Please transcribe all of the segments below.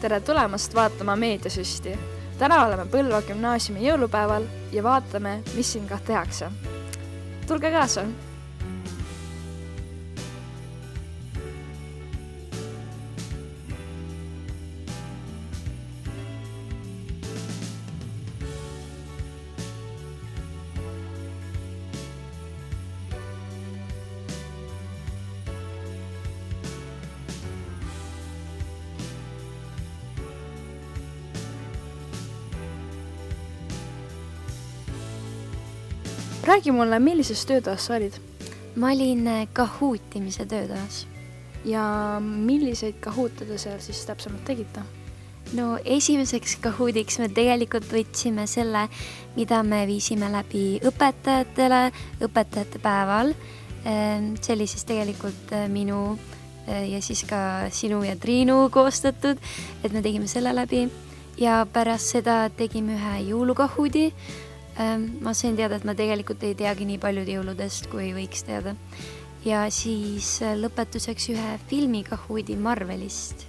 Tere tulemast vaatama meediasüsti. Täna oleme Põlva gümnaasiumi jõulupäeval ja vaatame, mis siin ka tehakse. Tulge kaasa! Räägi mulle, millises töötoas sa olid? Ma olin kahuutimise töötoas. Ja milliseid kahuute te seal siis täpsemalt tegite? No esimeseks kahuudiks me tegelikult võtsime selle, mida me viisime läbi õpetajate päeval. See oli siis tegelikult minu ja siis ka sinu ja Triinu koostatud, et me tegime selle läbi. Ja pärast seda tegime ühe jõulukahuudi. Ma sain teada, et ma tegelikult ei teagi nii paljud jõuludest, kui võiks teada. Ja siis lõpetuseks ühe filmikahuudi Marvelist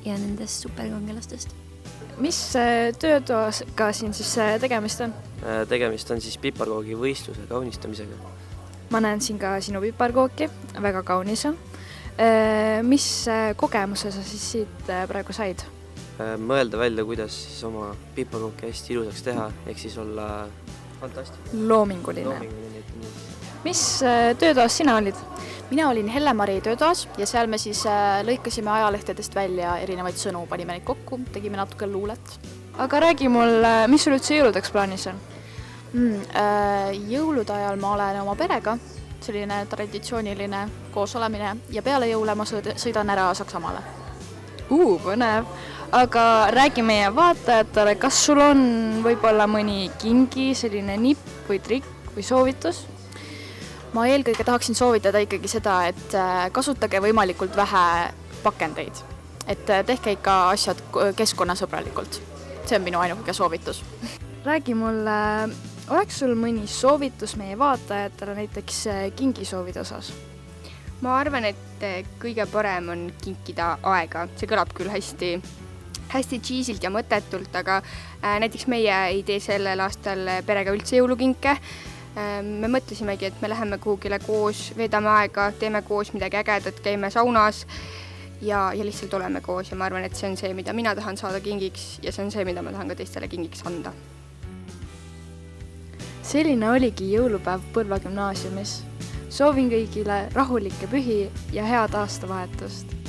ja nendest superkangelastest. Mis töötoasga siin siis tegemist on? Tegemist on siis piparkoogi võistluse kaunistamisega. Ma näen siin ka sinu piparkooki, väga kaunis on. Mis kogemuse sa siis siit praegu said? Mõelda välja, kuidas siis oma piparkooki hästi ilusaks teha, ehk siis olla fantastiline. Loominguline. Mis töötoas sina olid? Mina olin Helle-Mari töötoas ja seal me siis lõikasime ajalehtedest välja erinevaid sõnu, panime neid kokku, tegime natuke luulet. Aga räägi mul, mis sul üldse jõuludeks plaanis on? Jõulude ajal ma olen oma perega, selline traditsiooniline koosolemine ja peale jõule ma sõidan ära Saksamaale. Põnev! Aga räägi meie vaatajatele, kas sul on võib-olla mõni kingi, selline nipp või trikk või soovitus? Ma eelkõige tahaksin soovitada ikkagi seda, et kasutage võimalikult vähe pakendeid. Et tehke ikka asjad keskkonnasõbralikult. See on minu ainuke soovitus. Räägi mulle, oleks sul mõni soovitus meie vaatajatele näiteks kingisoovide osas? Ma arvan, et kõige parem on kinkida aega. See kõlab küll hästi cheesilt ja mõtetult, aga näiteks meie ei tee sellel aastal perega üldse jõulukinke. Me mõtlesimegi, et me läheme kuhugile koos, veedame aega, teeme koos midagi ägedat, käime saunas ja lihtsalt oleme koos ja ma arvan, et see on see, mida mina tahan saada kingiks ja see on see, mida ma tahan ka teistele kingiks anda. Selline oligi jõulupäev Põlva gümnaasiumis. Soovin kõigile rahulikke pühi ja head aastavahetust!